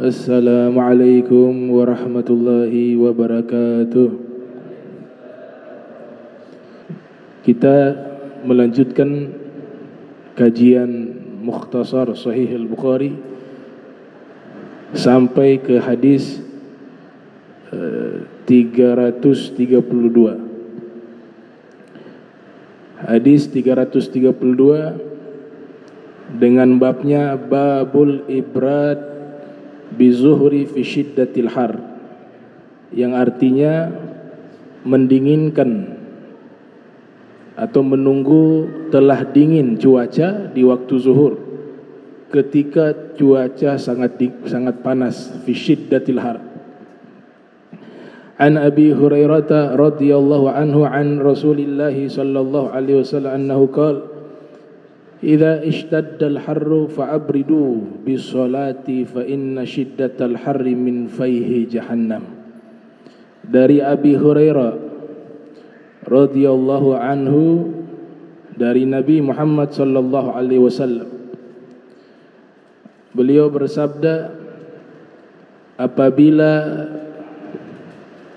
Assalamualaikum warahmatullahi wabarakatuh. Kita melanjutkan kajian Mukhtasar Sahih Al-Bukhari sampai ke hadis 332. Hadis 332 dengan babnya Babul Ibrad bizuhri fi syiddatil har, yang artinya mendinginkan atau menunggu telah dingin cuaca di waktu zuhur ketika cuaca sangat panas. Fi syiddatil har. An Abi Hurairah radhiyallahu anhu an Rasulillah sallallahu alaihi wasallam annahu qala idza ishtaddal harru fa'abridu bis-salati fa inna shiddatal harri min fayhi jahannam. Dari Abi Hurairah radhiyallahu anhu, dari Nabi Muhammad sallallahu alaihi wasallam, beliau bersabda, apabila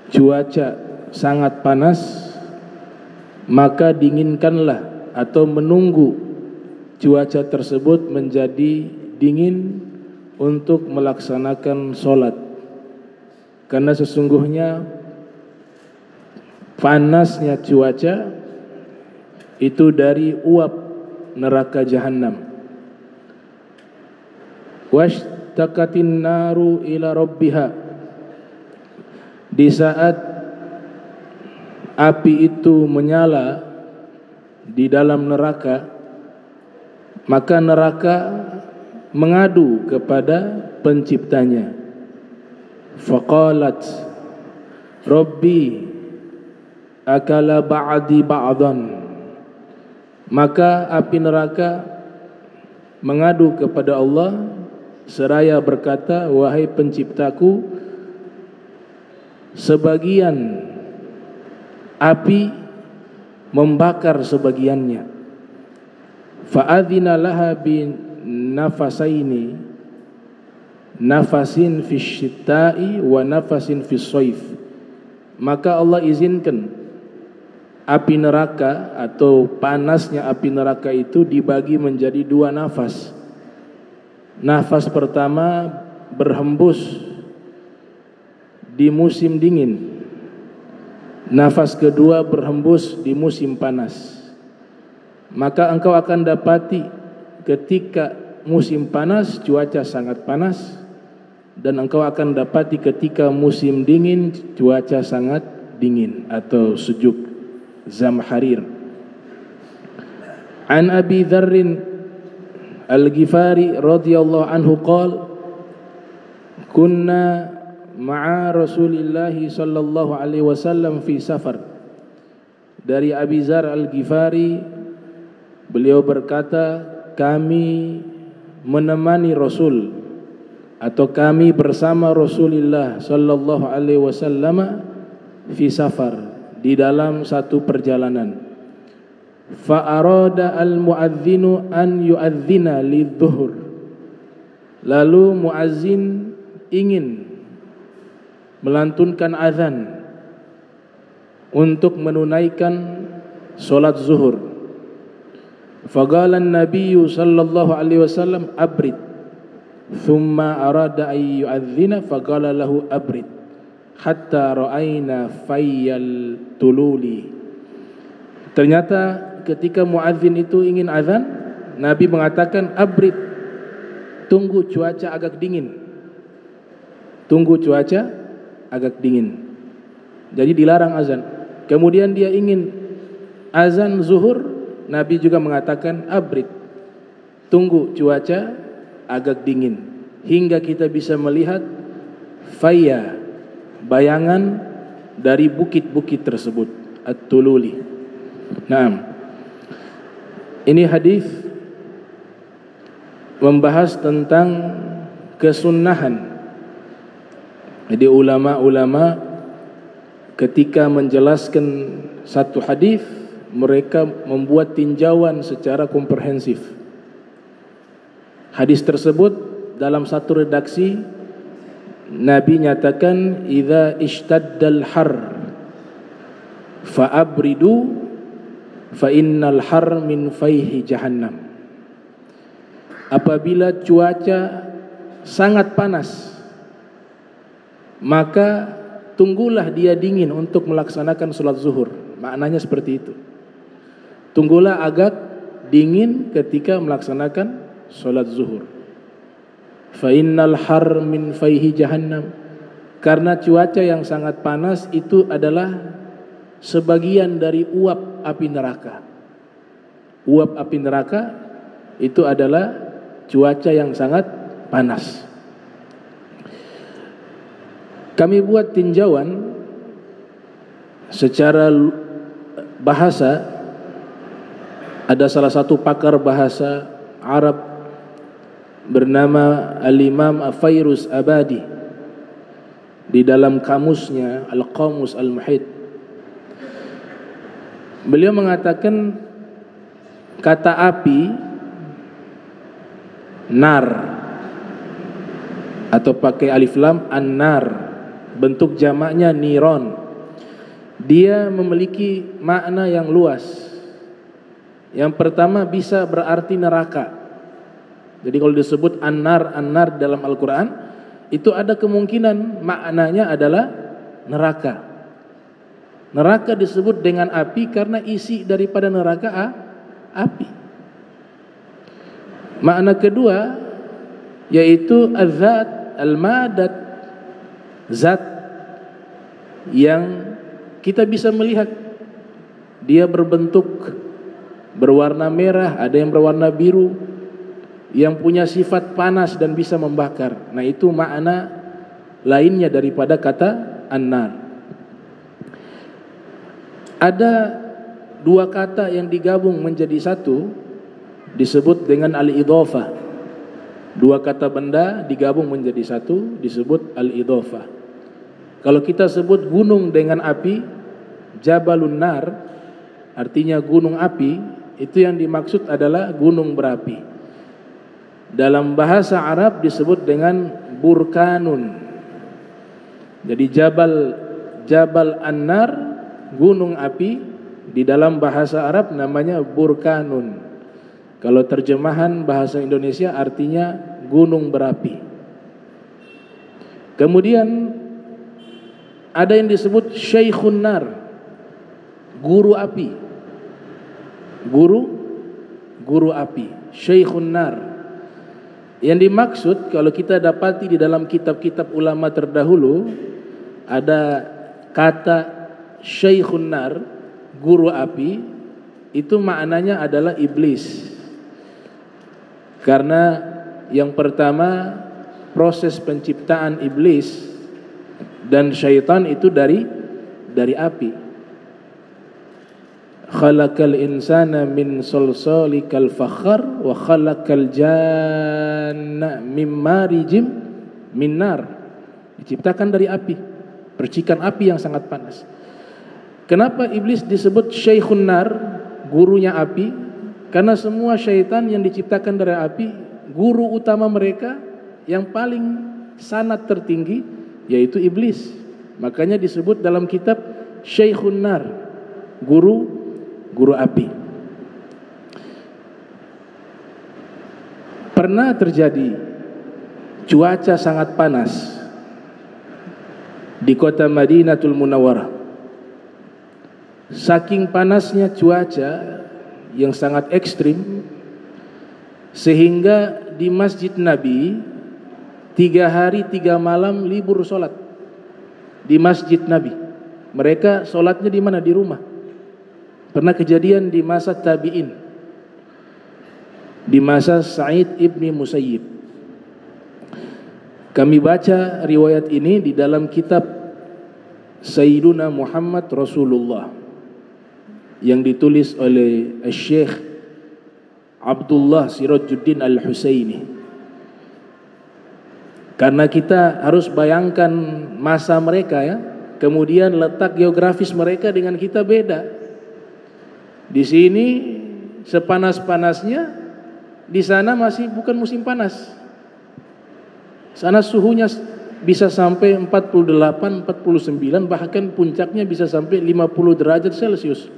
cuaca sangat panas, maka dinginkanlah atau menunggu cuaca tersebut menjadi dingin untuk melaksanakan solat, karena sesungguhnya panasnya cuaca itu dari uap neraka Jahannam. Washtaqatin naru ila rabbiha, di saat api itu menyala di dalam neraka, maka neraka mengadu kepada penciptanya. Faqalat Rabbi akala ba'di ba'dan, maka api neraka mengadu kepada Allah seraya berkata, wahai penciptaku, sebagian api membakar sebagiannya. Fa'adhina laha bin nafasaini, nafasin fi syita'i wa nafasin fi soif, maka Allah izinkan api neraka atau panasnya api neraka itu dibagi menjadi dua nafas. Nafas pertama berhembus di musim dingin, nafas kedua berhembus di musim panas. Maka engkau akan dapati ketika musim panas cuaca sangat panas, dan engkau akan dapati ketika musim dingin cuaca sangat dingin atau sejuk, zamharir. An Abi Dzarr Al-Ghifari radhiyallahu anhu qala kunna ma'a Rasulillah sallallahu alaihi wasallam fi safar. Dari Abi Dzarr Al-Ghifari, beliau berkata, kami menemani Rasul atau kami bersama Rasulullah sallallahu alaihi wasallam fi safar, di dalam satu perjalanan. Fa arada al muadzinu an yuadzina lidzuhur, lalu muazzin ingin melantunkan azan untuk menunaikan solat zuhur. Faqala an-nabiy sallallahu alaihi wasallam abrid, thumma arada ay yu'adhdhina faqala lahu abrid hatta ra'ayna fayyal tululi. Ternyata ketika muadzin itu ingin azan, Nabi mengatakan abrid, tunggu cuaca agak dingin, tunggu cuaca agak dingin. Jadi dilarang azan. Kemudian dia ingin azan zuhur, Nabi juga mengatakan abrid, tunggu cuaca agak dingin, hingga kita bisa melihat faya, bayangan dari bukit-bukit tersebut, at-tululi. Naam. Ini hadis membahas tentang kesunnahan. Jadi ulama-ulama ketika menjelaskan satu hadis, mereka membuat tinjauan secara komprehensif. Hadis tersebut dalam satu redaksi Nabi nyatakan idza ishtaddal har fa abridu fa innal har min faihi jahannam. Apabila cuaca sangat panas, maka tunggulah dia dingin untuk melaksanakan sholat zuhur. Maknanya seperti itu. Tunggulah agak dingin ketika melaksanakan sholat zuhur. Fa innal har min faihi jahannam. Karena cuaca yang sangat panas itu adalah sebagian dari uap api neraka. Uap api neraka itu adalah cuaca yang sangat panas. Kami buat tinjauan secara bahasa. Ada salah satu pakar bahasa Arab bernama Al-Imam Fairuz Abadi. Di dalam kamusnya Al-Qamus Al-Muhit, beliau mengatakan kata api nar atau pakai alif lam an-nar, bentuk jamaknya niron. Dia memiliki makna yang luas. Yang pertama bisa berarti neraka. Jadi kalau disebut an-nar dalam Al-Quran, itu ada kemungkinan maknanya adalah neraka. Neraka disebut dengan api karena isi daripada neraka api. Makna kedua yaitu az-zat al-madat, zat yang kita bisa melihat dia berbentuk berwarna merah, ada yang berwarna biru, yang punya sifat panas dan bisa membakar. Nah, itu makna lainnya daripada kata an-nar. Ada dua kata yang digabung menjadi satu disebut dengan al-idhofah. Dua kata benda digabung menjadi satu disebut al-idhofah. Kalau kita sebut gunung dengan api, Jabalun Nar, artinya gunung api, itu yang dimaksud adalah gunung berapi. Dalam bahasa Arab disebut dengan burkanun. Jadi Jabal An-Nar, gunung api, di dalam bahasa Arab namanya burkanun. Kalau terjemahan bahasa Indonesia artinya gunung berapi. Kemudian ada yang disebut Syekhun Nar, guru api. Guru api, Syekhun Nar. Yang dimaksud kalau kita dapati di dalam kitab-kitab ulama terdahulu, ada kata Syekhun Nar, guru api, itu maknanya adalah iblis. Karena yang pertama proses penciptaan iblis dan syaitan itu dari api. Khalaqal insana min salsalikal fakhar wa khalaqal janna mim marijim min nar. Diciptakan dari api, percikan api yang sangat panas. Kenapa iblis disebut Syekhun Nar, gurunya api? Karena semua syaitan yang diciptakan dari api, guru utama mereka yang paling sanad tertinggi yaitu iblis. Makanya disebut dalam kitab Syekhun Nar, guru api. Pernah terjadi cuaca sangat panas di kota Madinatul Munawwarah. Saking panasnya cuaca yang sangat ekstrim, sehingga di Masjid Nabi 3 hari 3 malam libur sholat di Masjid Nabi. Mereka sholatnya di mana? Di rumah. Pernah kejadian di masa tabi'in, di masa Sa'id ibni Musayyib. Kami baca riwayat ini di dalam kitab Sayyiduna Muhammad Rasulullah yang ditulis oleh Syekh Abdullah Sirajuddin Al-Husaini. Karena kita harus bayangkan masa mereka ya, kemudian letak geografis mereka dengan kita beda. Di sini sepanas-panasnya, di sana masih bukan musim panas. Sana suhunya bisa sampai 48, 49, bahkan puncaknya bisa sampai 50 derajat Celcius.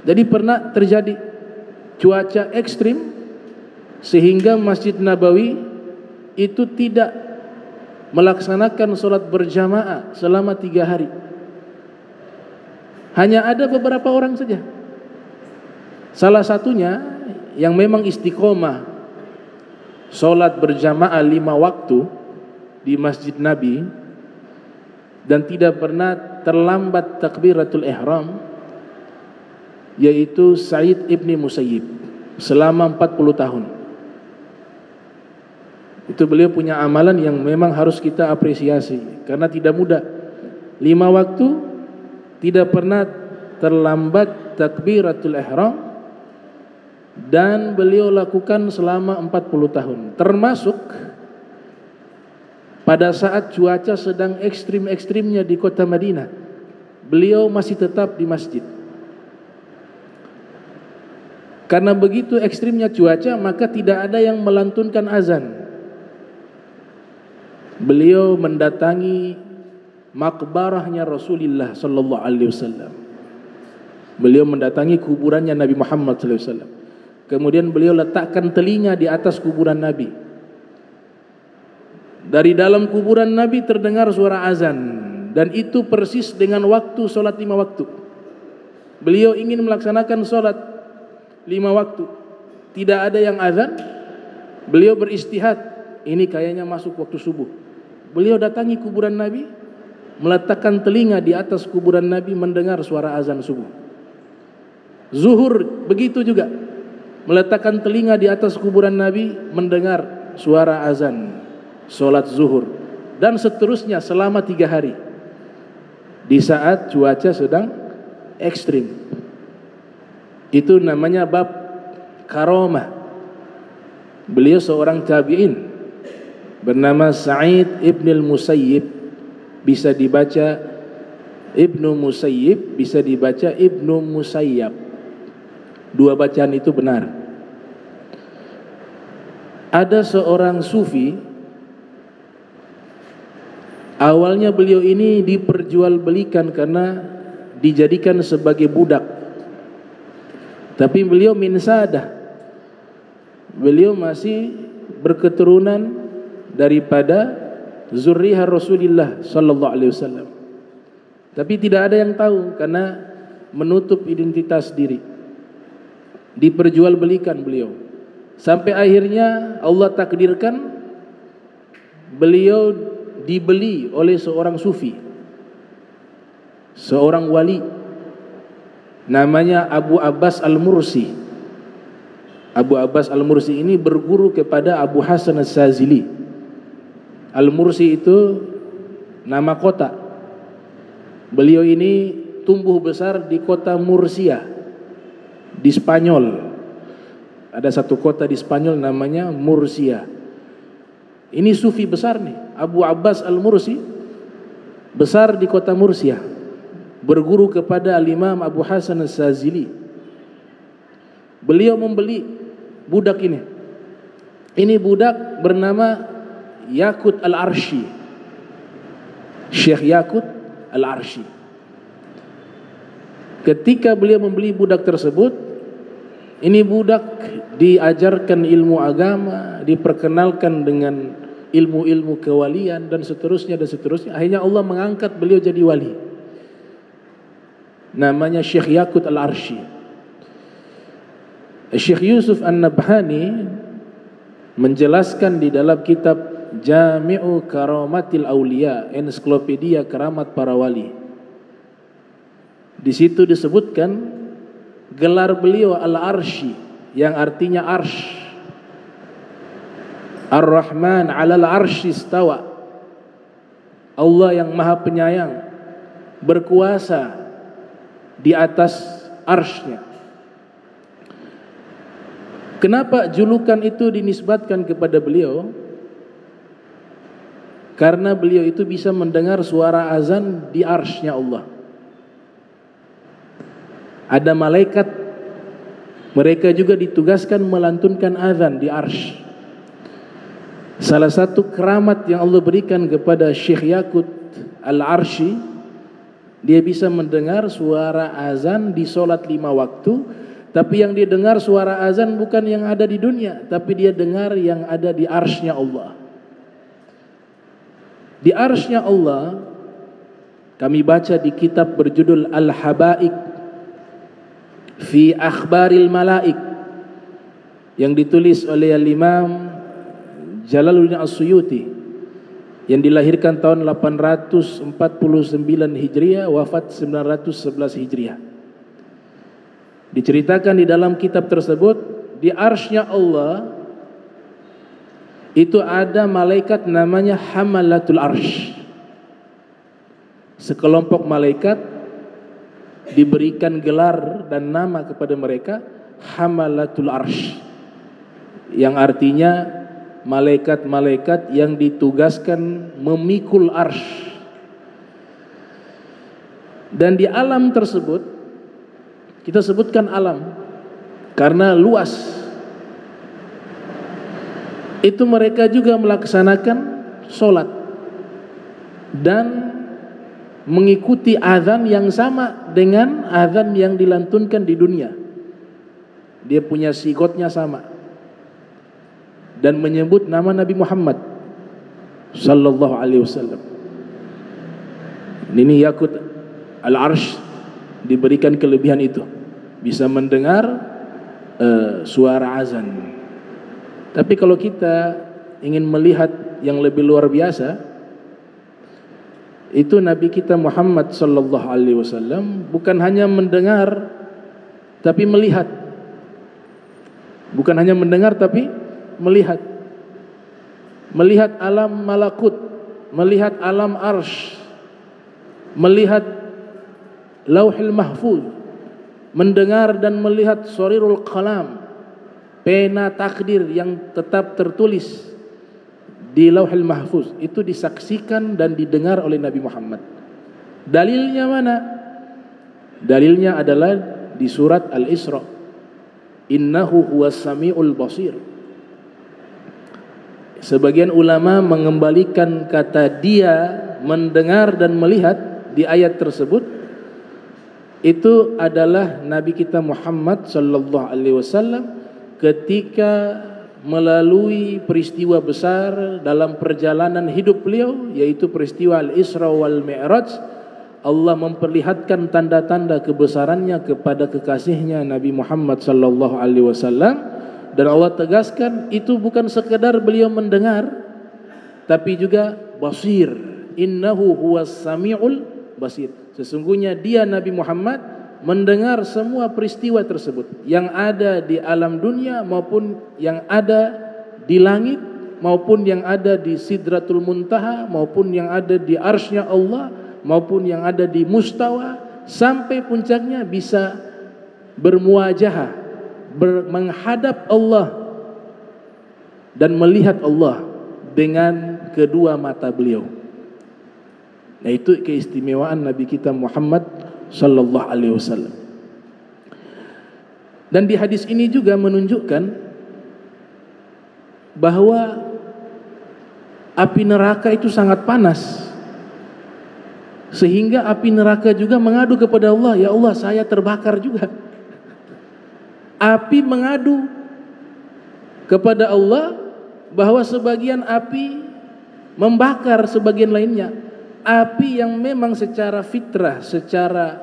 Jadi pernah terjadi cuaca ekstrim sehingga Masjid Nabawi itu tidak melaksanakan sholat berjamaah selama 3 hari. Hanya ada beberapa orang saja. Salah satunya yang memang istiqomah sholat berjamaah 5 waktu di Masjid Nabi dan tidak pernah terlambat takbiratul ihram, yaitu Sa'id ibn Musayyib selama 40 tahun. Itu beliau punya amalan yang memang harus kita apresiasi karena tidak mudah. 5 waktu tidak pernah terlambat takbiratul ihram dan beliau lakukan selama 40 tahun, termasuk pada saat cuaca sedang ekstrim-ekstrimnya di kota Madinah. Beliau masih tetap di masjid. Karena begitu ekstrimnya cuaca, maka tidak ada yang melantunkan azan. Beliau mendatangi makbarahnya Rasulullah sallallahu alaihi wasallam. Beliau mendatangi kuburannya Nabi Muhammad sallallahu alaihi wasallam. Kemudian beliau letakkan telinga di atas kuburan Nabi. Dari dalam kuburan Nabi terdengar suara azan, dan itu persis dengan waktu sholat 5 waktu. Beliau ingin melaksanakan sholat 5 waktu, tidak ada yang azan. Beliau beristihad, ini kayaknya masuk waktu subuh. Beliau datangi kuburan Nabi, meletakkan telinga di atas kuburan Nabi, mendengar suara azan subuh. Zuhur begitu juga, meletakkan telinga di atas kuburan Nabi, mendengar suara azan sholat zuhur, dan seterusnya selama 3 hari di saat cuaca sedang ekstrim. Itu namanya bab karamah. Beliau seorang tabi'in bernama Sa'id ibn al-Musayyib, bisa dibaca Ibnu Musayyib, bisa dibaca Ibnu Musayyab. Dua bacaan itu benar. Ada seorang sufi, awalnya beliau ini diperjualbelikan karena dijadikan sebagai budak. Tapi beliau min sadah, beliau masih berketurunan daripada zurriyah Rasulullah sallallahu alaihi wasallam. Tapi tidak ada yang tahu karena menutup identitas diri. Diperjualbelikan beliau, sampai akhirnya Allah takdirkan beliau dibeli oleh seorang sufi, seorang wali, namanya Abu Abbas Al-Mursi. Abu Abbas Al-Mursi ini berguru kepada Abu Hasan As-Sazili. Al-Mursi itu nama kota. Beliau ini tumbuh besar di kota Mursia di Spanyol. Ada satu kota di Spanyol namanya Mursia. Ini sufi besar nih, Abu Abbas Al-Mursi, besar di kota Mursia, berguru kepada Al-Imam Abu Hasan As-Sazili. Beliau membeli budak ini. Ini budak bernama Yaqut Al-Arshi, Syekh Yaqut Al-Arshi. Ketika beliau membeli budak tersebut, ini budak diajarkan ilmu agama, diperkenalkan dengan ilmu-ilmu kewalian dan seterusnya dan seterusnya. Akhirnya Allah mengangkat beliau jadi wali. Namanya Syekh Yaqut Al-Arshi. Syekh Yusuf An-Nabhani menjelaskan di dalam kitab Jami'u Karamatil Auliya, ensiklopedia keramat para wali. Di situ disebutkan gelar beliau Al-Arshi, yang artinya arsh. Ar-Rahman 'alal arsy istawa. Allah yang Maha Penyayang berkuasa di atas arsy-Nya. Kenapa julukan itu dinisbatkan kepada beliau? Karena beliau itu bisa mendengar suara azan di arsy-Nya Allah. Ada malaikat, mereka juga ditugaskan melantunkan azan di arsy. Salah satu keramat yang Allah berikan kepada Syekh Yaqut Al-Arsy, dia bisa mendengar suara azan di solat 5 waktu, tapi yang dia dengar suara azan bukan yang ada di dunia, tapi dia dengar yang ada di arsy-Nya Allah. Di arsy-Nya Allah, kami baca di kitab berjudul Al-Habaik fi Akhbaril Malaik yang ditulis oleh Al-Imam Jalaluddin As-Suyuti, yang dilahirkan tahun 849 Hijriah, wafat 911 Hijriah. Diceritakan di dalam kitab tersebut, di arsy-Nya Allah itu ada malaikat namanya Hamalatul Arsy. Sekelompok malaikat diberikan gelar dan nama kepada mereka Hamalatul Arsy, yang artinya malaikat-malaikat yang ditugaskan memikul arsy. Dan di alam tersebut, kita sebutkan alam karena luas, itu mereka juga melaksanakan solat dan mengikuti azan yang sama dengan azan yang dilantunkan di dunia. Dia punya sigotnya sama dan menyebut nama Nabi Muhammad sallallahu alaihi wasallam. Ini Yaqut Al-Arsy diberikan kelebihan itu, bisa mendengar suara azan. Tapi kalau kita ingin melihat yang lebih luar biasa, itu Nabi kita Muhammad sallallahu alaihi wasallam bukan hanya mendengar tapi melihat. Bukan hanya mendengar tapi melihat alam malakut, melihat alam arsy, melihat lauhil mahfuz, mendengar dan melihat sarirul qalam, pena takdir yang tetap tertulis di lauhil mahfuz, itu disaksikan dan didengar oleh Nabi Muhammad. Dalilnya mana? Dalilnya adalah di surat Al-Isra, innahu huwas samiul basir. Sebagian ulama mengembalikan kata dia mendengar dan melihat di ayat tersebut, itu adalah Nabi kita Muhammad sallallahu alaihi wasallam ketika melalui peristiwa besar dalam perjalanan hidup beliau, yaitu peristiwa Al-Isra wal Mi'raj. Allah memperlihatkan tanda-tanda kebesarannya kepada kekasihnya Nabi Muhammad sallallahu alaihi wasallam. Dan Allah tegaskan itu bukan sekedar beliau mendengar, tapi juga basir. Innahu huwas samiul basir. Sesungguhnya dia Nabi Muhammad mendengar semua peristiwa tersebut, yang ada di alam dunia maupun yang ada di langit, maupun yang ada di Sidratul Muntaha, maupun yang ada di arsy-Nya Allah, maupun yang ada di mustawa, sampai puncaknya bisa bermuajahah, menghadap Allah dan melihat Allah dengan kedua mata beliau. Nah, itu keistimewaan Nabi kita Muhammad sallallahu alaihi wasallam. Dan di hadis ini juga menunjukkan bahwa api neraka itu sangat panas, sehingga api neraka juga mengadu kepada Allah, ya Allah, saya terbakar juga. Api mengadu kepada Allah bahwa sebagian api membakar sebagian lainnya. Api yang memang secara fitrah, secara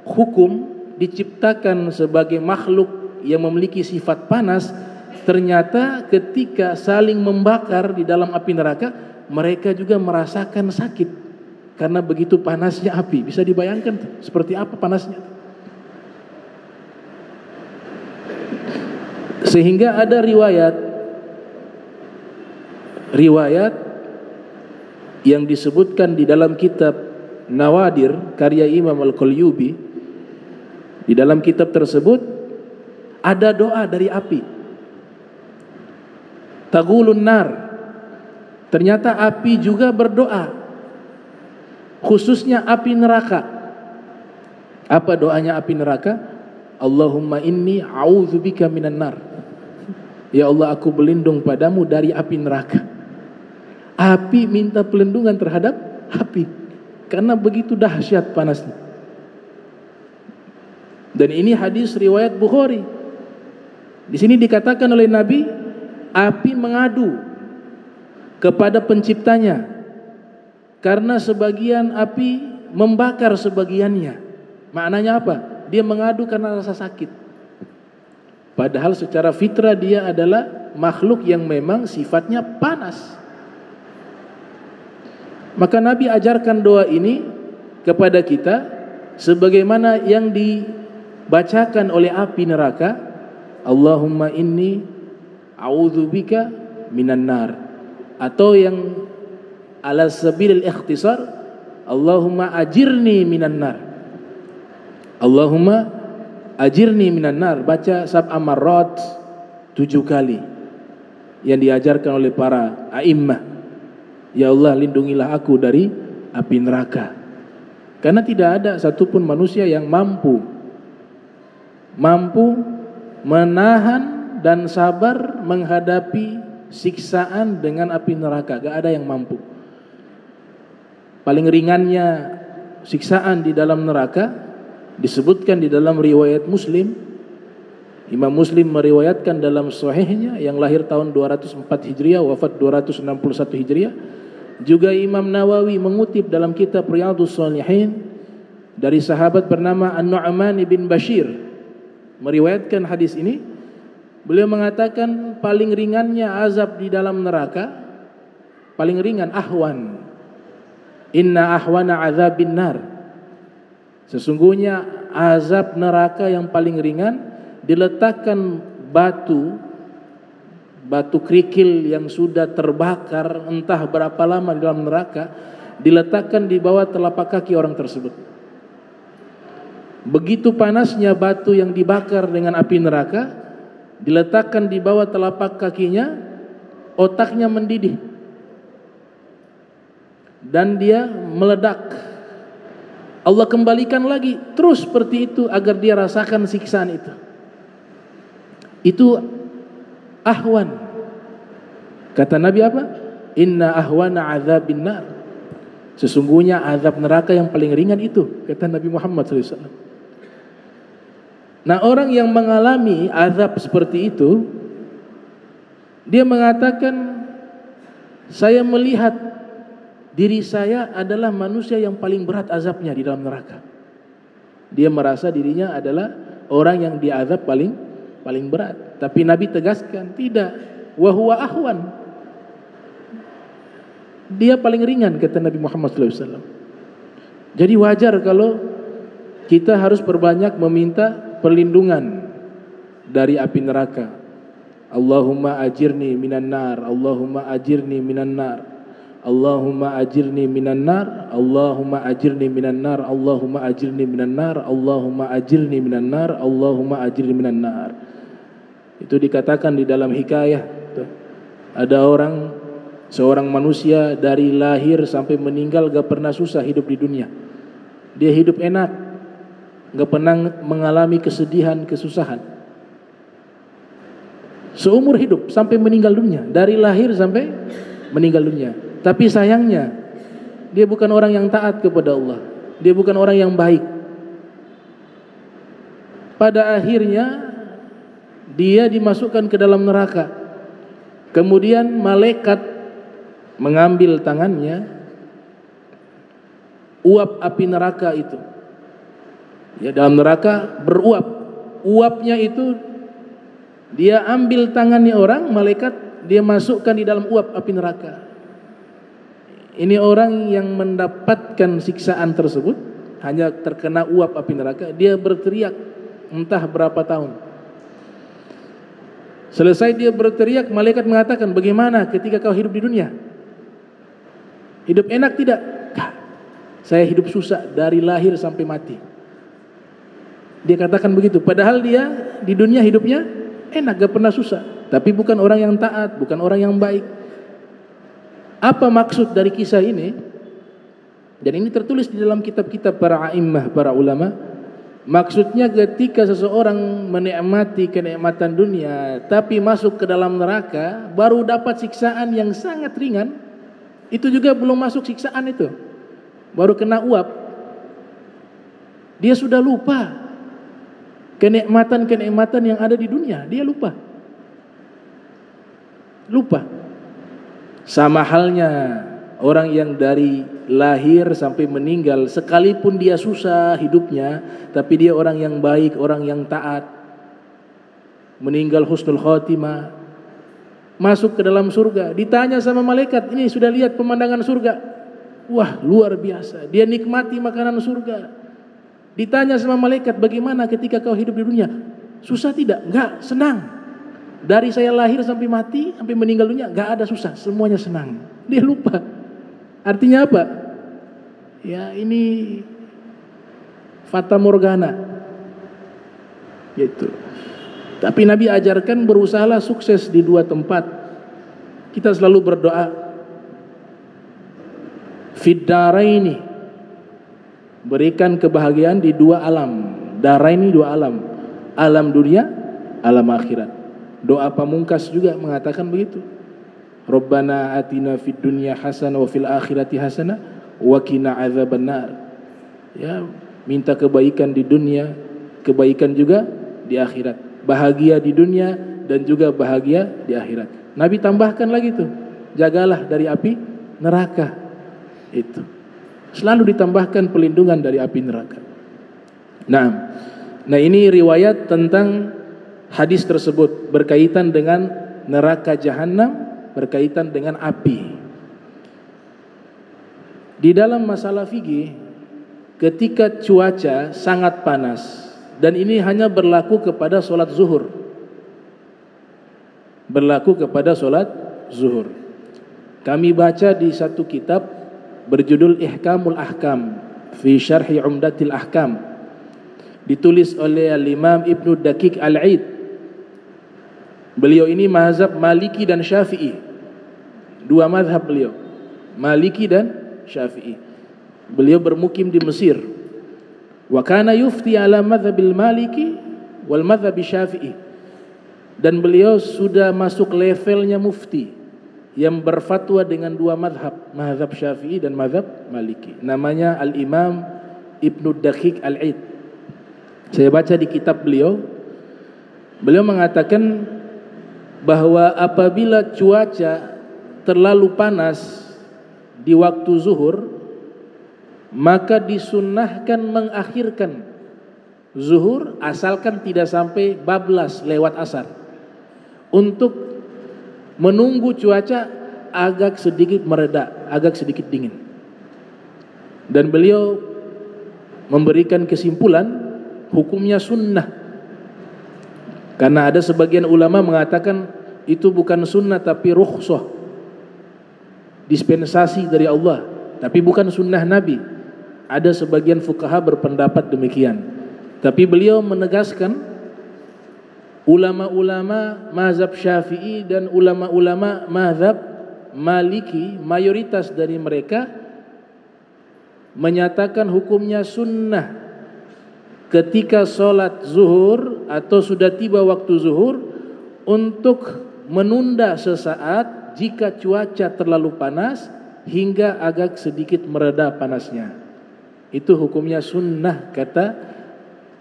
hukum diciptakan sebagai makhluk yang memiliki sifat panas, ternyata ketika saling membakar di dalam api neraka, mereka juga merasakan sakit karena begitu panasnya api. Bisa dibayangkan seperti apa panasnya. Sehingga ada riwayat yang disebutkan di dalam kitab Nawadir karya Imam Al-Qalyubi. Di dalam kitab tersebut ada doa dari api. Tagulun nar. Ternyata api juga berdoa, khususnya api neraka. Apa doanya api neraka? Allahumma inni a'udzubika minan nar. Ya Allah, aku berlindung padamu dari api neraka. Api minta perlindungan terhadap api, karena begitu dahsyat panasnya. Dan ini hadis riwayat Bukhari. Di sini dikatakan oleh Nabi, api mengadu kepada penciptanya karena sebagian api membakar sebagiannya. Maknanya apa? Dia mengadu karena rasa sakit. Padahal secara fitrah dia adalah makhluk yang memang sifatnya panas. Maka Nabi ajarkan doa ini kepada kita sebagaimana yang dibacakan oleh api neraka, Allahumma inni a'udzubika minan nar, atau yang ala sabilil ikhtisar, Allahumma ajirni minan nar. Allahumma ajirni minan nar, baca sab'a marrat 7 kali yang diajarkan oleh para a'immah. Ya Allah, lindungilah aku dari api neraka. Karena tidak ada satupun manusia yang mampu menahan dan sabar menghadapi siksaan dengan api neraka. Gak ada yang mampu. Paling ringannya siksaan di dalam neraka disebutkan di dalam riwayat Muslim. Imam Muslim meriwayatkan dalam sahihnya, yang lahir tahun 204 Hijriah, wafat 261 Hijriah. Juga Imam Nawawi mengutip dalam kitab Riyadhus Shalihin dari sahabat bernama An-Nu'man bin Bashir meriwayatkan hadis ini. Beliau mengatakan paling ringannya azab di dalam neraka, paling ringan, ahwan, inna ahwana azabin nar, sesungguhnya azab neraka yang paling ringan diletakkan batu kerikil yang sudah terbakar entah berapa lama di dalam neraka, diletakkan di bawah telapak kaki orang tersebut. Begitu panasnya batu yang dibakar dengan api neraka, diletakkan di bawah telapak kakinya, otaknya mendidih dan dia meledak. Allah kembalikan lagi terus seperti itu agar dia rasakan siksaan itu. Itu ahwan. Kata Nabi apa? Inna ahwana azabin nar. Sesungguhnya azab neraka yang paling ringan itu, kata Nabi Muhammad SAW. Nah, orang yang mengalami azab seperti itu, dia mengatakan, saya melihat diri saya adalah manusia yang paling berat azabnya di dalam neraka. Dia merasa dirinya adalah orang yang diazab paling berat. Tapi Nabi tegaskan, tidak, wa huwa ahwan. Dia paling ringan, kata Nabi Muhammad SAW. Jadi wajar kalau kita harus perbanyak meminta perlindungan dari api neraka. Allahumma ajirni minan nar, Allahumma ajirni minan nar, Allahumma ajirni minan nar, Allahumma ajirni minan nar, Allahumma ajirni minan nar, Allahumma ajirni minan nar, Allahumma ajirni minan nar. Itu dikatakan di dalam hikayah. Ada seorang manusia dari lahir sampai meninggal gak pernah susah hidup di dunia. Dia hidup enak, gak pernah mengalami kesedihan, kesusahan. Seumur hidup sampai meninggal dunia, dari lahir sampai meninggal dunia. Tapi sayangnya dia bukan orang yang taat kepada Allah, dia bukan orang yang baik. Pada akhirnya dia dimasukkan ke dalam neraka. Kemudian malaikat mengambil tangannya, uap api neraka itu. Ya, dalam neraka beruap. Uapnya itu dia ambil tangannya orang, malaikat, dia masukkan di dalam uap api neraka. Ini orang yang mendapatkan siksaan tersebut hanya terkena uap api neraka, dia berteriak entah berapa tahun. Selesai dia berteriak, malaikat mengatakan, bagaimana ketika kau hidup di dunia? Hidup enak tidak? Saya hidup susah dari lahir sampai mati. Dia katakan begitu. Padahal dia di dunia hidupnya enak, gak pernah susah. Tapi bukan orang yang taat, bukan orang yang baik. Apa maksud dari kisah ini? Dan ini tertulis di dalam kitab-kitab para a'immah, para ulama. Maksudnya ketika seseorang menikmati kenikmatan dunia tapi masuk ke dalam neraka, baru dapat siksaan yang sangat ringan, Itu juga belum masuk siksaan itu. Baru kena uap. Dia sudah lupa kenikmatan-kenikmatan yang ada di dunia. Dia lupa. Sama halnya orang yang dari lahir sampai meninggal, sekalipun dia susah hidupnya, tapi dia orang yang baik, orang yang taat, meninggal husnul khotimah, masuk ke dalam surga, ditanya sama malaikat, ini sudah lihat pemandangan surga? Wah, luar biasa. Dia nikmati makanan surga. Ditanya sama malaikat, bagaimana ketika kau hidup di dunia? Susah tidak? Enggak, senang. Dari saya lahir sampai mati, sampai meninggal dunia, enggak ada susah, semuanya senang. Dia lupa. Artinya apa? Ya, ini fata morgana. Gitu. Tapi Nabi ajarkan berusahalah sukses di dua tempat. Kita selalu berdoa, fid daraini, berikan kebahagiaan di dua alam. Daraini, dua alam. Alam dunia, alam akhirat. Doa pamungkas juga mengatakan begitu. Rabbana atina fid dunya hasanah wa fil akhirati hasanah wa qina adzabannar. Ya, minta kebaikan di dunia, kebaikan juga di akhirat. Bahagia di dunia dan juga bahagia di akhirat. Nabi tambahkan lagi tuh, jagalah dari api neraka. Itu selalu ditambahkan pelindungan dari api neraka. Nah ini riwayat tentang hadis tersebut berkaitan dengan neraka jahanam, berkaitan dengan api. Di dalam masalah fikih, ketika cuaca sangat panas, dan ini hanya berlaku kepada solat zuhur. Berlaku kepada solat zuhur. Kami baca di satu kitab berjudul Ihkamul Ahkam fi Syarhi Umdatil Ahkam, ditulis oleh Al-Imam Ibnu Daqiq Al-Aid. Beliau ini mazhab Maliki dan Syafi'i. Dua mazhab beliau, Maliki dan Syafi'i. Beliau bermukim di Mesir. Wa kana yufti ala madhabil Maliki wal madhab Syafi'i. Dan beliau sudah masuk levelnya mufti yang berfatwa dengan dua madhab, madhab Syafi'i dan madhab Maliki. Namanya Al-Imam Ibnu Daqiq Al-Aid. Saya baca di kitab beliau, beliau mengatakan bahwa apabila cuaca terlalu panas di waktu zuhur, maka disunnahkan mengakhirkan zuhur asalkan tidak sampai bablas lewat asar, untuk menunggu cuaca agak sedikit mereda, agak sedikit dingin. Dan beliau memberikan kesimpulan hukumnya sunnah, karena ada sebagian ulama mengatakan itu bukan sunnah tapi rukhsah, dispensasi dari Allah, tapi bukan sunnah Nabi. Ada sebagian fuqaha berpendapat demikian. Tapi beliau menegaskan, ulama-ulama mazhab Syafi'i dan ulama-ulama mazhab Maliki, mayoritas dari mereka menyatakan hukumnya sunnah ketika sholat zuhur atau sudah tiba waktu zuhur untuk menunda sesaat jika cuaca terlalu panas hingga agak sedikit mereda panasnya. Itu hukumnya sunnah kata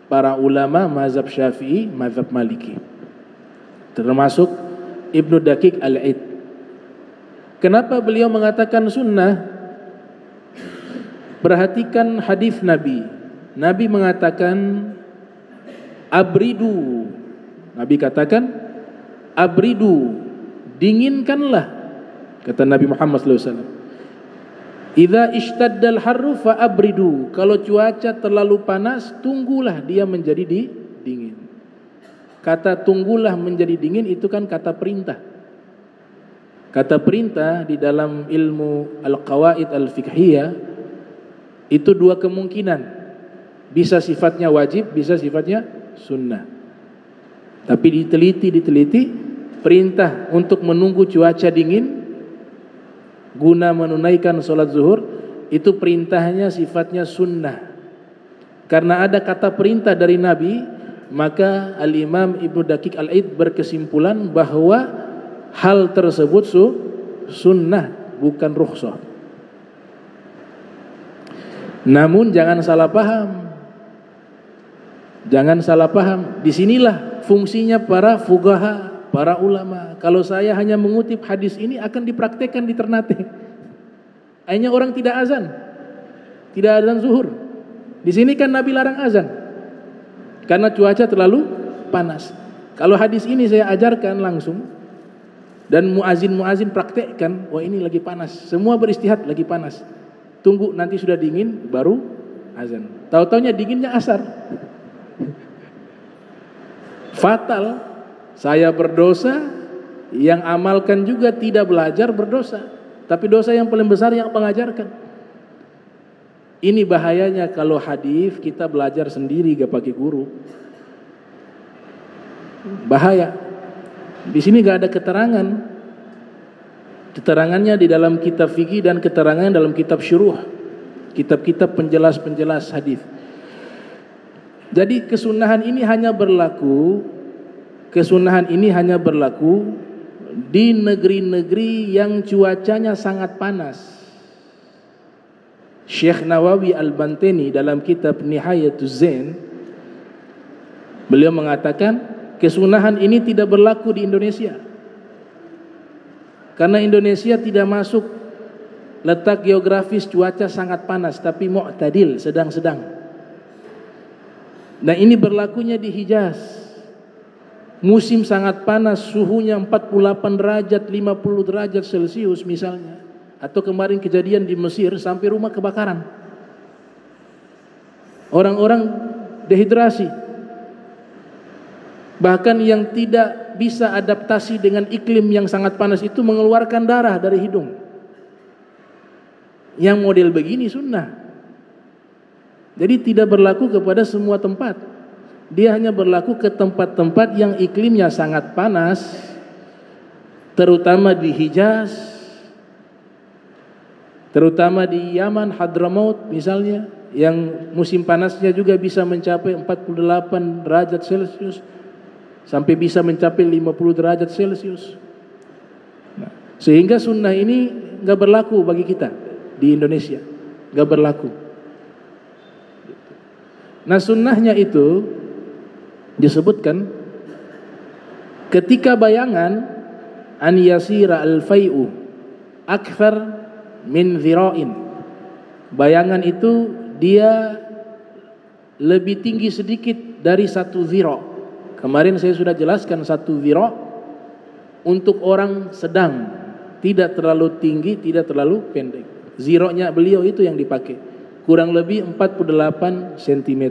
para ulama mazhab Syafi'i, mazhab Maliki, termasuk Ibnu Daqiq Al-Aid. Kenapa beliau mengatakan sunnah? Perhatikan hadis Nabi. Nabi mengatakan abridu. Nabi katakan abridu, dinginkanlah, kata Nabi Muhammad SAW. Idza ishtaddal harru fa abridu. Kalau cuaca terlalu panas, tunggulah dia menjadi dingin. Kata tunggulah menjadi dingin itu kan kata perintah. Kata perintah di dalam ilmu al-qawaid al-fiqhiyah itu dua kemungkinan. Bisa sifatnya wajib, bisa sifatnya sunnah. Tapi diteliti perintah untuk menunggu cuaca dingin guna menunaikan sholat zuhur, itu perintahnya sifatnya sunnah. Karena ada kata perintah dari Nabi, maka Al-Imam Ibnu Daqiq Al-Aid berkesimpulan bahwa hal tersebut sunnah. bukan rukhsah. Namun jangan salah paham. Jangan salah paham. Disinilah fungsinya para fuqaha, para ulama. Kalau saya hanya mengutip hadis ini akan dipraktekkan di Ternate. Akhirnya orang tidak azan. Tidak azan zuhur. Di sini kan Nabi larang azan. Karena cuaca terlalu panas. Kalau hadis ini saya ajarkan langsung dan muazin praktekkan, wah ini lagi panas. Semua beristihad lagi panas. Tunggu nanti sudah dingin baru azan. Tahu-taunya dinginnya asar. Fatal. Saya berdosa, yang amalkan juga tidak belajar berdosa. Tapi dosa yang paling besar yang mengajarkan. Ini bahayanya kalau hadis kita belajar sendiri gak pakai guru. Bahaya. Di sini gak ada keterangan. Keterangannya di dalam kitab fikih dan keterangannya dalam kitab syuruh. Kitab-kitab penjelas-penjelas hadis. Jadi kesunahan ini hanya berlaku di negeri-negeri yang cuacanya sangat panas. Syekh Nawawi Al-Bantani dalam kitab Nihayatuz Zain, beliau mengatakan kesunahan ini tidak berlaku di Indonesia. Karena Indonesia tidak masuk letak geografis cuaca sangat panas, tapi mu'tadil, sedang-sedang. Nah ini berlakunya di Hijaz. Musim sangat panas, suhunya 48 derajat, 50 derajat Celcius misalnya. Atau kemarin kejadian di Mesir sampai rumah kebakaran. Orang-orang dehidrasi. Bahkan yang tidak bisa adaptasi dengan iklim yang sangat panas itu mengeluarkan darah dari hidung. Yang model begini sunnah. Jadi tidak berlaku kepada semua tempat. Dia hanya berlaku ke tempat-tempat yang iklimnya sangat panas, terutama di Hijaz, terutama di Yaman, Hadramaut misalnya, yang musim panasnya juga bisa mencapai 48 derajat Celcius sampai bisa mencapai 50 derajat Celcius. Nah, sehingga sunnah ini enggak berlaku bagi kita di Indonesia, enggak berlaku. Nah, sunnahnya itu disebutkan ketika bayangan an yasira al-fai'u akthar min dhira'in. Bayangan itu dia lebih tinggi sedikit dari 1 dhira'. Kemarin saya sudah jelaskan 1 dhira' untuk orang sedang, tidak terlalu tinggi, tidak terlalu pendek. Dhira'nya beliau itu yang dipakai, kurang lebih 48 cm.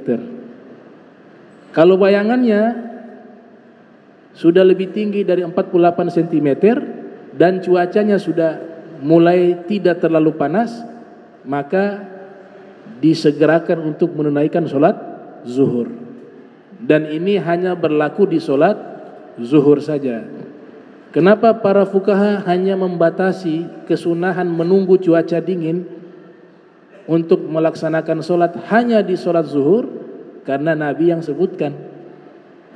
Kalau bayangannya sudah lebih tinggi dari 48 cm dan cuacanya sudah mulai tidak terlalu panas, maka disegerakan untuk menunaikan sholat zuhur. Dan ini hanya berlaku di sholat zuhur saja. Kenapa para fuqaha hanya membatasi kesunahan menunggu cuaca dingin untuk melaksanakan sholat hanya di sholat zuhur? Karena Nabi yang sebutkan.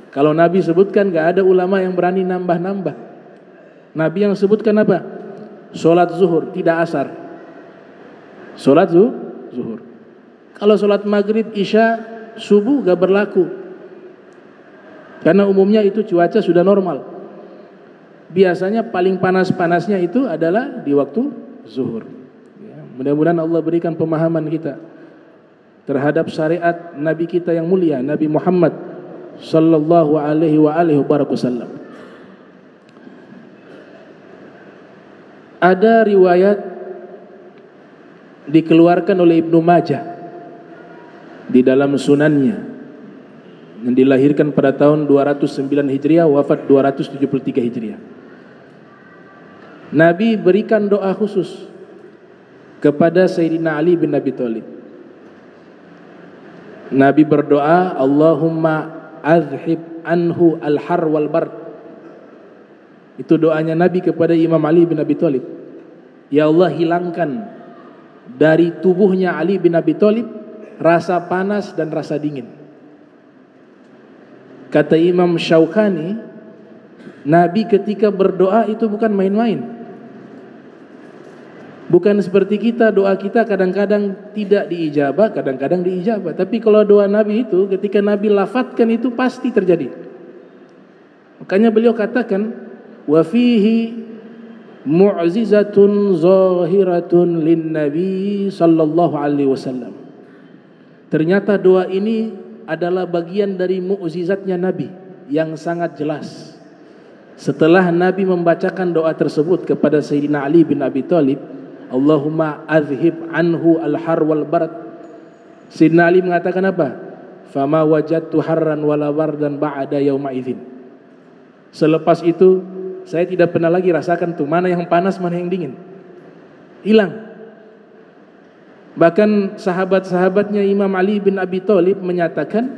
Kalau Nabi sebutkan gak ada ulama yang berani nambah-nambah. Nabi yang sebutkan apa? Sholat zuhur, tidak asar. Sholat zuhur. Kalau sholat maghrib, isya, subuh gak berlaku. Karena umumnya itu cuaca sudah normal. Biasanya paling panas-panasnya itu adalah di waktu zuhur. Ya, mudah-mudahan Allah berikan pemahaman kita terhadap syariat Nabi kita yang mulia, Nabi Muhammad sallallahu alaihi wasallam. Ada riwayat dikeluarkan oleh Ibnu Majah di dalam sunannya, yang dilahirkan pada tahun 209 Hijriah, wafat 273 Hijriah. Nabi berikan doa khusus kepada Sayyidina Ali bin Abi Thalib. Nabi berdoa, Allahumma azhib anhu al-har wal bard. Itu doanya Nabi kepada Imam Ali bin Abi Thalib. Ya Allah, hilangkan dari tubuhnya Ali bin Abi Thalib rasa panas dan rasa dingin. Kata Imam Syaukani, Nabi ketika berdoa itu bukan main-main. Bukan seperti kita, doa kita kadang-kadang tidak diijabah, kadang-kadang diijabah. Tapi kalau doa Nabi itu, ketika Nabi lafadzkan itu pasti terjadi. Makanya beliau katakan, wa fihi mu'zizatun zahiratun lin Nabi sallallahu alaihi wasallam. Ternyata doa ini adalah bagian dari mukjizatnya Nabi yang sangat jelas. Setelah Nabi membacakan doa tersebut kepada Sayyidina Ali bin Abi Thalib, Allahumma azhib anhu al-har wal barad. Sayyidina Ali mengatakan apa? Fama wajadtu harran wala bardan ba'da yauma idzin. Selepas itu saya tidak pernah lagi rasakan tuh mana yang panas mana yang dingin. Hilang. Bahkan sahabat-sahabatnya Imam Ali bin Abi Thalib menyatakan,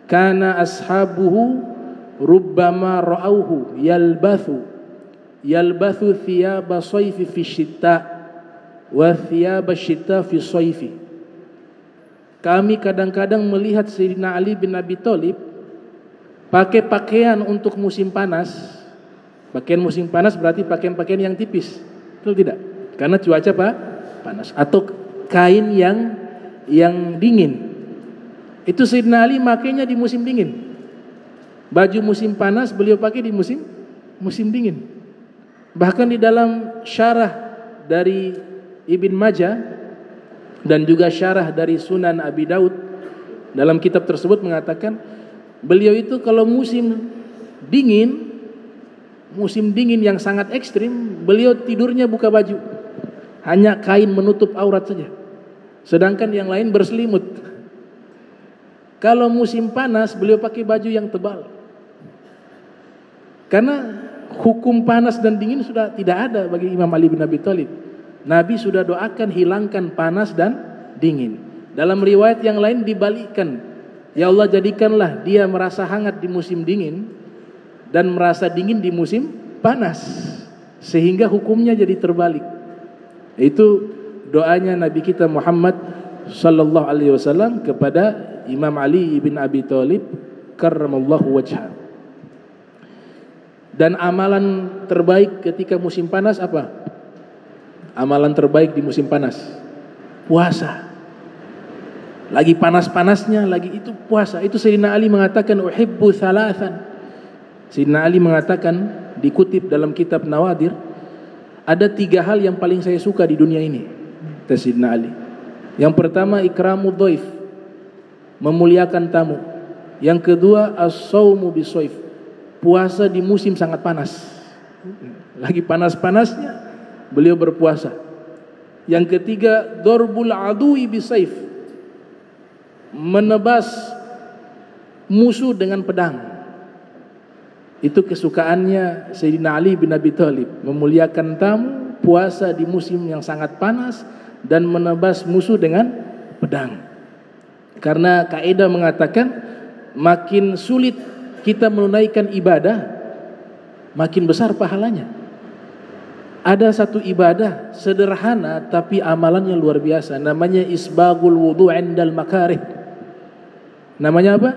kana ashabuhu rubbama ra'auhu yalbathu thiyaba sayfi fi syita wa thiyaba syita fi sayfi. Kami kadang-kadang melihat Sayyidina Ali bin Abi Thalib pakai pakaian untuk musim panas. Pakaian musim panas berarti pakaian-pakaian yang tipis, betul tidak? Karena cuaca panas. Atau kain yang dingin. Itu Sayyidina Ali makainya di musim dingin. Baju musim panas beliau pakai di musim dingin. Bahkan di dalam syarah dari Ibn Majah dan juga syarah dari Sunan Abi Daud, dalam kitab tersebut mengatakan beliau itu kalau musim dingin yang sangat ekstrim, beliau tidurnya buka baju, hanya kain menutup aurat saja, sedangkan yang lain berselimut. Kalau musim panas beliau pakai baju yang tebal, karena hukum panas dan dingin sudah tidak ada bagi Imam Ali bin Abi Thalib. Nabi sudah doakan hilangkan panas dan dingin. Dalam riwayat yang lain dibalikkan, ya Allah jadikanlah dia merasa hangat di musim dingin dan merasa dingin di musim panas, sehingga hukumnya jadi terbalik. Itu doanya Nabi kita Muhammad sallallahu alaihi wasallam kepada Imam Ali bin Abi Thalib karramallahu wajhah. Dan amalan terbaik ketika musim panas apa? Amalan terbaik di musim panas puasa. Lagi panas-panasnya lagi itu puasa. Itu Sayyidina Ali mengatakan uhibbu thalathan. Sayyidina Ali mengatakan, dikutip dalam kitab Nawadir, ada 3 hal yang paling saya suka di dunia ini. Sayyidina Ali. Yang pertama ikramu dhaif, memuliakan tamu. Yang kedua as-saumu bisoif, puasa di musim sangat panas. Lagi panas-panasnya beliau berpuasa. Yang ketiga darbul adui bisaif, menebas musuh dengan pedang. Itu kesukaannya Sayyidina Ali bin Abi Thalib, memuliakan tamu, puasa di musim yang sangat panas, dan menebas musuh dengan pedang. Karena kaidah mengatakan makin sulit kita menunaikan ibadah, makin besar pahalanya. Ada satu ibadah sederhana tapi amalannya luar biasa, namanya isbagul wudu' indal makarih. Namanya apa?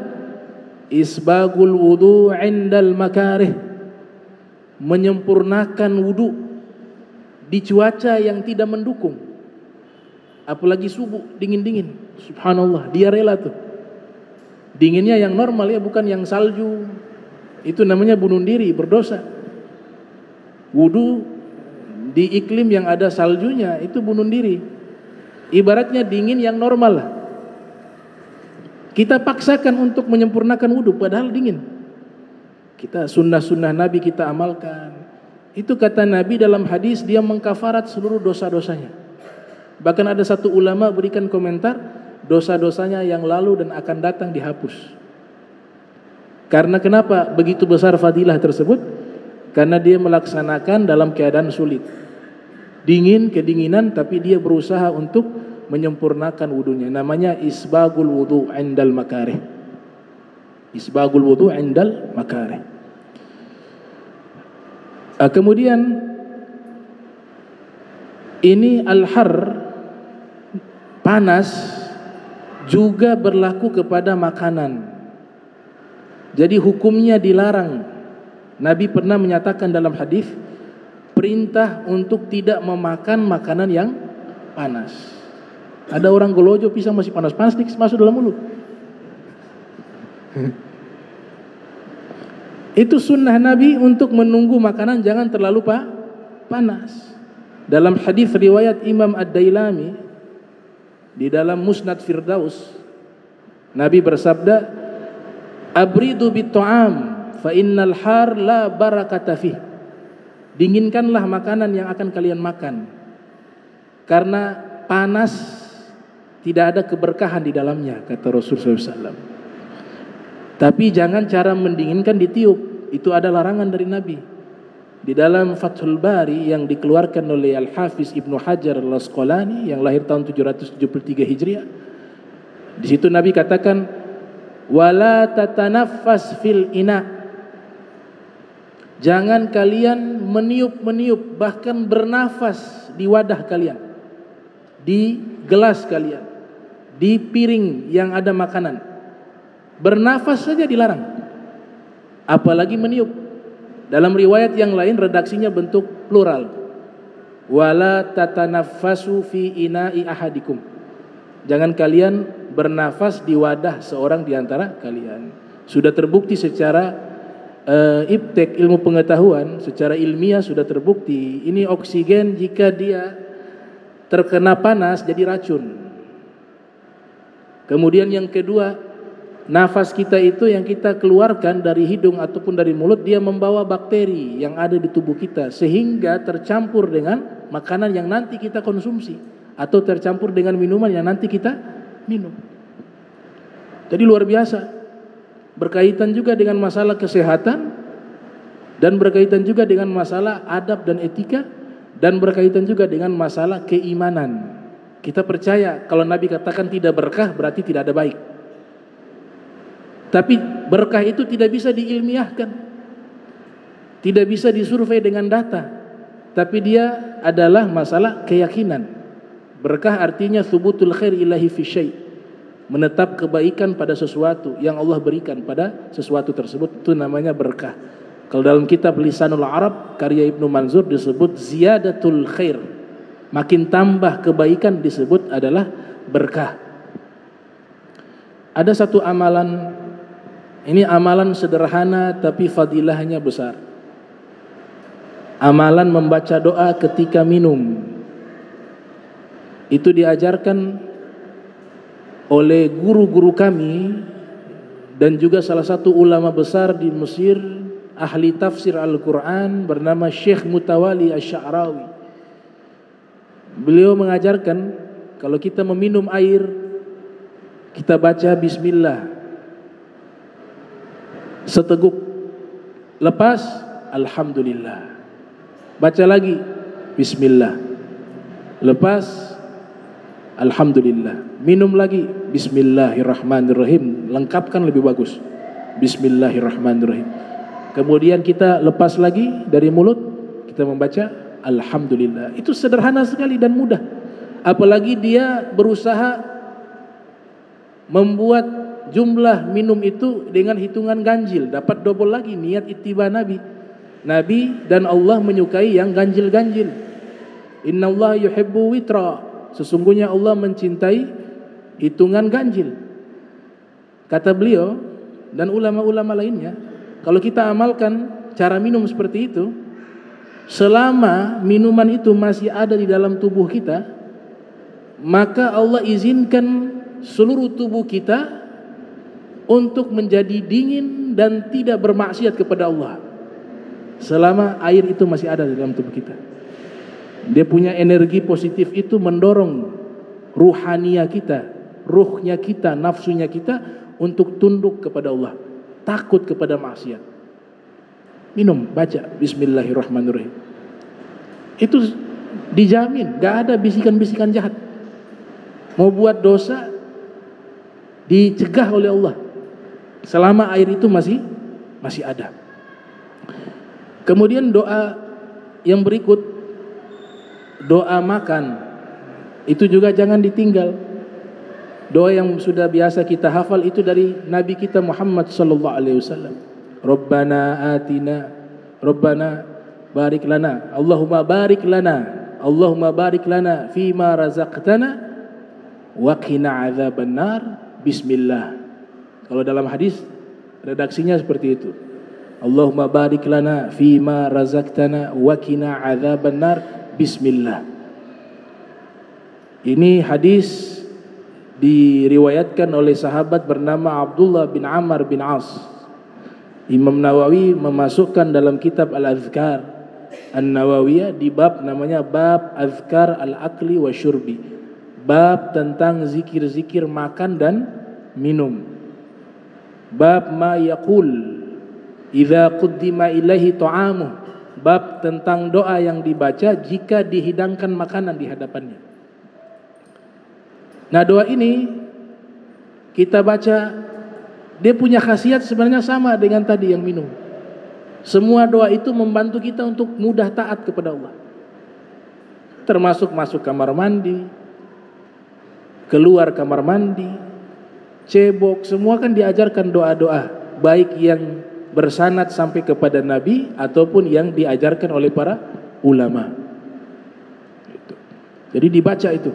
Isbagul wudu' indal makarih, menyempurnakan wudu di cuaca yang tidak mendukung. Apalagi subuh dingin-dingin, subhanallah, dia rela tuh. Dinginnya yang normal ya, bukan yang salju. Itu namanya bunuh diri, berdosa. Wudu di iklim yang ada saljunya itu bunuh diri. Ibaratnya dingin yang normal lah. Kita paksakan untuk menyempurnakan wudu padahal dingin. Kita sunnah-sunnah Nabi kita amalkan. Itu kata Nabi dalam hadis, dia mengkafarat seluruh dosa-dosanya. Bahkan ada satu ulama berikan komentar, dosa-dosanya yang lalu dan akan datang dihapus. Karena kenapa begitu besar fadilah tersebut? Karena dia melaksanakan dalam keadaan sulit, dingin, kedinginan, tapi dia berusaha untuk menyempurnakan wudunya. Namanya isbagul wudu' indal makarih. Isbagul wudu' indal makarih. Kemudian ini al-har, panas, juga berlaku kepada makanan. Jadi hukumnya dilarang. Nabi pernah menyatakan dalam hadis, perintah untuk tidak memakan makanan yang panas. Ada orang golojo pisang masih panas-panas masuk dalam mulut. Itu sunnah Nabi untuk menunggu makanan jangan terlalu panas. Dalam hadis riwayat Imam Ad-Dailami di dalam Musnad Firdaus, Nabi bersabda, "Abridu bit-ta'am fa innal har la barakata fih." Dinginkanlah makanan yang akan kalian makan, karena panas tidak ada keberkahan di dalamnya, kata Rasulullah SAW. Tapi jangan cara mendinginkan ditiup, itu ada larangan dari Nabi. Di dalam Fathul Bari yang dikeluarkan oleh Al-Hafiz Ibnu Hajar Al-Asqalani yang lahir tahun 773 Hijriah, di situ Nabi katakan, "Wala tatanaffas fil ina." Jangan kalian meniup-meniup, bahkan bernafas di wadah kalian, di gelas kalian, di piring yang ada makanan. Bernafas saja dilarang, apalagi meniup. Dalam riwayat yang lain redaksinya bentuk plural. Wala tatanaffasu fi ina'i ahadikum. Jangan kalian bernafas di wadah seorang di antara kalian. Sudah terbukti secara iptek, ilmu pengetahuan, secara ilmiah sudah terbukti. Ini oksigen jika dia terkena panas jadi racun. Kemudian yang kedua, nafas kita itu yang kita keluarkan dari hidung ataupun dari mulut, dia membawa bakteri yang ada di tubuh kita sehingga tercampur dengan makanan yang nanti kita konsumsi atau tercampur dengan minuman yang nanti kita minum. Jadi luar biasa. Berkaitan juga dengan masalah kesehatan, dan berkaitan juga dengan masalah adab dan etika, dan berkaitan juga dengan masalah keimanan. Kita percaya kalau Nabi katakan tidak berkah berarti tidak ada baik. Tapi berkah itu tidak bisa diilmiahkan, tidak bisa disurvei dengan data, tapi dia adalah masalah keyakinan. Berkah artinya thubutul khair ilahi fi syai', menetap kebaikan pada sesuatu yang Allah berikan pada sesuatu tersebut, itu namanya berkah. Kalau dalam kitab Lisanul Arab karya Ibnu Manzur disebut ziyadatul khair, makin tambah kebaikan disebut adalah berkah. Ada satu amalan, ini amalan sederhana tapi fadilahnya besar. Amalan membaca doa ketika minum. Itu diajarkan oleh guru-guru kami dan juga salah satu ulama besar di Mesir, ahli tafsir Al-Quran, bernama Syekh Mutawali Asy-Sya'rawi. Beliau mengajarkan kalau kita meminum air, kita baca bismillah seteguk, lepas alhamdulillah, baca lagi bismillah, lepas alhamdulillah, minum lagi bismillahirrahmanirrahim, lengkapkan lebih bagus bismillahirrahmanirrahim. Kemudian kita lepas lagi dari mulut, kita membaca alhamdulillah. Itu sederhana sekali dan mudah. Apalagi dia berusaha membuat jumlah minum itu dengan hitungan ganjil, dapat double lagi niat ittiba Nabi. Nabi dan Allah menyukai yang ganjil-ganjil. Innallaha yuhibbu witra. Sesungguhnya Allah mencintai hitungan ganjil. Kata beliau dan ulama-ulama lainnya, kalau kita amalkan cara minum seperti itu, selama minuman itu masih ada di dalam tubuh kita, maka Allah izinkan seluruh tubuh kita untuk menjadi dingin dan tidak bermaksiat kepada Allah selama air itu masih ada di dalam tubuh kita. Dia punya energi positif itu mendorong ruhania kita, ruhnya kita, nafsunya kita untuk tunduk kepada Allah, takut kepada maksiat. Minum, baca bismillahirrahmanirrahim. Itu dijamin, gak ada bisikan-bisikan jahat. Mau buat dosa dicegah oleh Allah selama air itu masih ada. Kemudian doa yang berikut, doa makan, itu juga jangan ditinggal. Doa yang sudah biasa kita hafal itu dari Nabi kita Muhammad sallallahu alaihi wasallam. Rabbana atina, Rabbana barik lana, Allahumma barik lana, Allahumma barik lana fima razaqtana wa qina adzabannar, bismillah. Kalau dalam hadis redaksinya seperti itu. Allahumma barik lana fima razaqtana wa qina adzabannar, bismillah. Ini hadis diriwayatkan oleh sahabat bernama Abdullah bin Amr bin As. Imam Nawawi memasukkan dalam kitab Al-Azkar An-Nawawiyah di bab namanya bab Azkar al-akli wa syurbi, bab tentang zikir-zikir makan dan minum. Bab ma yaqul idza quddima ilaihi ta'amu, bab tentang doa yang dibaca jika dihidangkan makanan di hadapannya. Nah, doa ini kita baca, dia punya khasiat sebenarnya sama dengan tadi yang minum. Semua doa itu membantu kita untuk mudah taat kepada Allah. Termasuk masuk kamar mandi, keluar kamar mandi, cebok, semua kan diajarkan doa-doa, baik yang bersanad sampai kepada Nabi ataupun yang diajarkan oleh para ulama. Jadi dibaca itu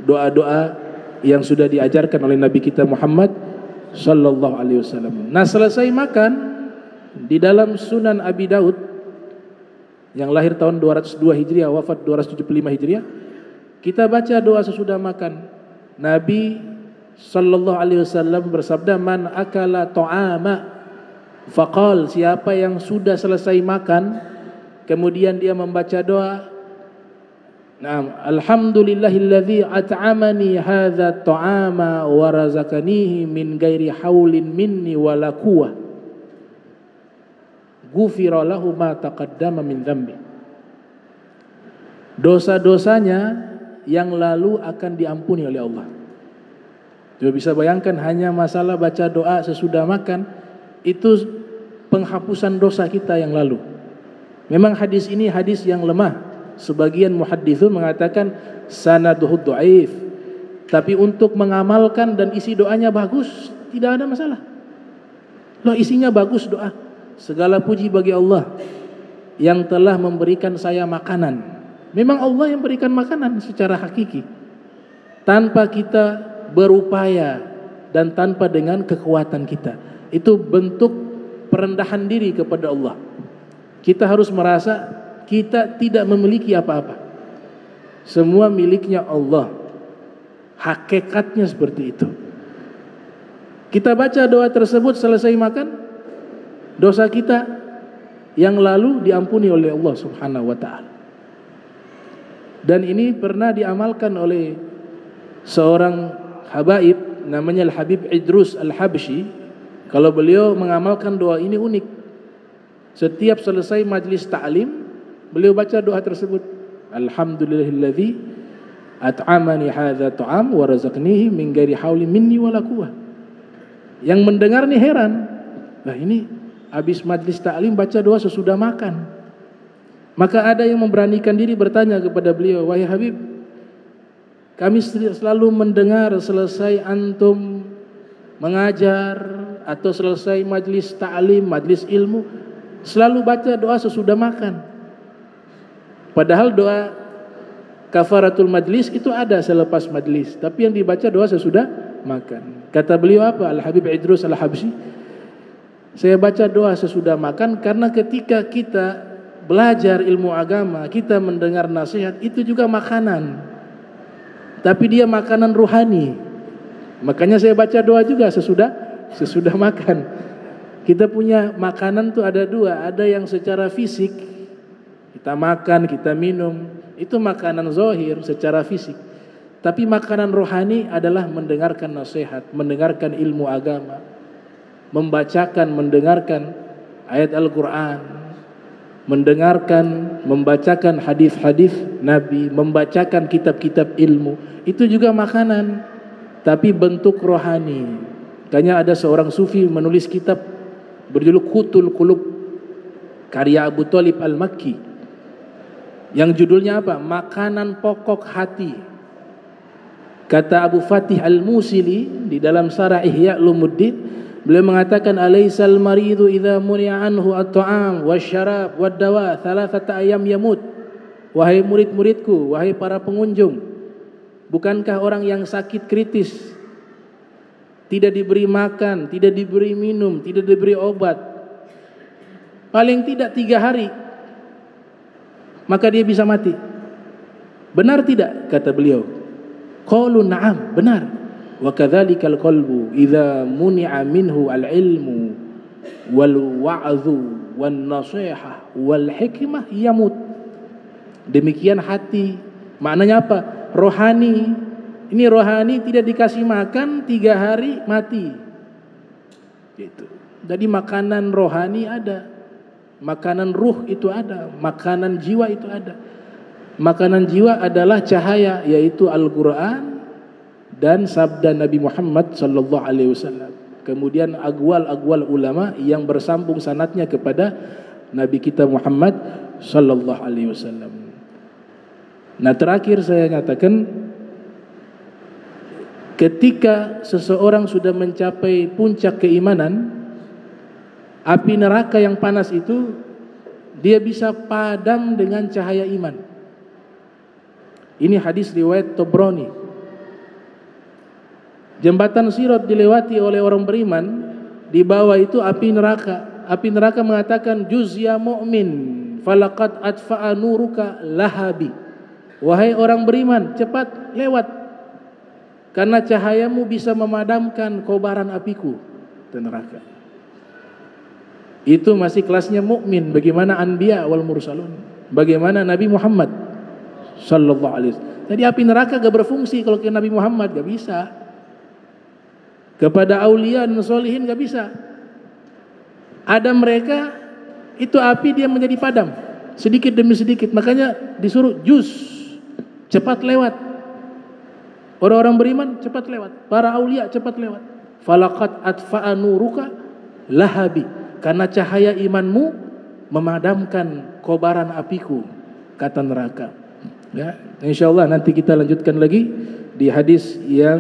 doa-doa yang sudah diajarkan oleh Nabi kita Muhammad sallallahu alaihi wasallam. Nah, selesai makan di dalam Sunan Abi Daud yang lahir tahun 202 Hijriah, wafat 275 Hijriah, kita baca doa sesudah makan. Nabi sallallahu alaihi wasallam bersabda, "Man akala ta'ama faqal", siapa yang sudah selesai makan kemudian dia membaca doa, "Naam, alhamdulillahilladzi at'amani hadza ta'ama wa razaqanihi min ghairi haulin minni wala quwwah. Ghufira lahu ma taqaddama min dzambi." Dosa-dosanya yang lalu akan diampuni oleh Allah. Coba bisa bayangkan hanya masalah baca doa sesudah makan itu penghapusan dosa kita yang lalu. Memang hadis ini hadis yang lemah. Sebagian muhadditsun mengatakan sanaduhu dhaif, tapi untuk mengamalkan dan isi doanya bagus, tidak ada masalah. Loh, isinya bagus doa. Segala puji bagi Allah yang telah memberikan saya makanan. Memang Allah yang berikan makanan secara hakiki, tanpa kita berupaya dan tanpa dengan kekuatan kita. Itu bentuk perendahan diri kepada Allah. Kita harus merasa kita tidak memiliki apa-apa. Semua miliknya Allah. Hakikatnya seperti itu. Kita baca doa tersebut selesai makan, dosa kita yang lalu diampuni oleh Allah Subhanahu wa taala. Dan ini pernah diamalkan oleh seorang habaib namanya Al-Habib Idrus Al-Habsyi. Kalau beliau mengamalkan doa ini unik. Setiap selesai majlis ta'lim, beliau baca doa tersebut, alhamdulillahilladzi at'amani hadza ta'am wa razaqnihi min ghairi haulin minni wala quwwah. Yang mendengar nih heran, lah ini habis majlis ta'lim baca doa sesudah makan. Maka ada yang memberanikan diri bertanya kepada beliau, "Wahai Habib, kami selalu mendengar selesai antum mengajar atau selesai majlis ta'lim, majlis ilmu, selalu baca doa sesudah makan. Padahal doa kafaratul majlis itu ada selepas majlis, tapi yang dibaca doa sesudah makan." Kata beliau apa? Al-Habib Idrus Al-Habsyi, "Saya baca doa sesudah makan karena ketika kita belajar ilmu agama, kita mendengar nasihat, itu juga makanan. Tapi dia makanan rohani. Makanya saya baca doa juga sesudah makan." Kita punya makanan tuh ada dua, ada yang secara fisik, kita makan, kita minum, itu makanan zahir secara fisik. Tapi makanan rohani adalah mendengarkan nasihat, mendengarkan ilmu agama, mendengarkan ayat Al-Quran, membacakan hadis-hadis Nabi, membacakan kitab-kitab ilmu. Itu juga makanan, tapi bentuk rohani. Makanya ada seorang sufi menulis kitab berjudul Qutul Qulub, karya Abu Thalib Al-Makki, yang judulnya apa? Makanan pokok hati. Kata Abu Fatih Al-Musili di dalam Syarah Ihya Ulumuddin, Beliau mengatakan alaisal maridu idza muni'a anhu at-ta'am wasyarab wad-dawa thalathata ayyam yamut. Wahai murid-muridku, wahai para pengunjung, bukankah orang yang sakit kritis tidak diberi makan, tidak diberi minum, tidak diberi obat, paling tidak 3 hari maka dia bisa mati? Benar tidak? Kata beliau. Qalu na'am, benar. Wa kadzalikal qalbu idza muni'a minhu al-ilmu wal wa'dhu wan nasihah wal hikmah yamut. Demikian hati. Maknanya apa? Rohani. Ini rohani tidak dikasih makan 3 hari mati. Gitu. Jadi makanan rohani ada, makanan ruh itu ada, makanan jiwa itu ada. Makanan jiwa adalah cahaya, yaitu Al-Quran dan sabda Nabi Muhammad sallallahu alaihi wasallam. Kemudian aqwal ulama yang bersambung sanadnya kepada Nabi kita Muhammad sallallahu alaihi wasallam. Nah, terakhir saya nyatakan, ketika seseorang sudah mencapai puncak keimanan, api neraka yang panas itu dia bisa padam dengan cahaya iman. Ini hadis riwayat Tabrani. Jembatan Sirat dilewati oleh orang beriman, di bawah itu api neraka. Api neraka mengatakan, juz ya mu'min falaqad atfa'a nuruka lahabi. Wahai orang beriman, cepat lewat, karena cahayamu bisa memadamkan kobaran apiku di neraka. Itu masih kelasnya mukmin. Bagaimana anbiya wal mursalun? Bagaimana Nabi Muhammad sallallahu alaihi wasallam? Jadi api neraka gak berfungsi kalau ke Nabi Muhammad, gak bisa. Kepada aulia dan solihin gak bisa. Ada mereka itu api dia menjadi padam sedikit demi sedikit. Makanya disuruh juz, cepat lewat. Orang-orang beriman cepat lewat, para aulia cepat lewat. Falaqad atfa'a nuruka lahabi, karena cahaya imanmu memadamkan kobaran apiku, kata neraka. Ya, insyaallah nanti kita lanjutkan lagi di hadis yang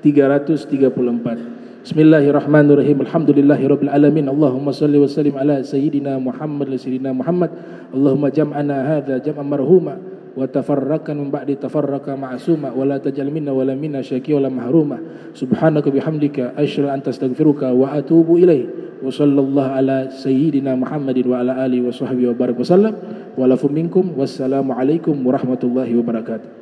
334. Bismillahirrahmanirrahim. Alhamdulillahirabbil alamin. Allahumma shalli wa sallim ala sayyidina Muhammad wa sayyidina Muhammad. Allahumma jam'ana hadza jam'an marhuma wa tafarraqan min ba'di tafarraqa ma'suma wa la taj'al minna wa la minna syaqiyya wa la mahruma. Subhanaka bihamdika asyhadu an astaghfiruka wa atubu ilaik. Wa sallallahu ala sayyidina Muhammadin wa ala alihi wa sahbihi wa barik wa sallam. Wa lakum minkum wassalamu alaikum warahmatullahi wabarakatuh.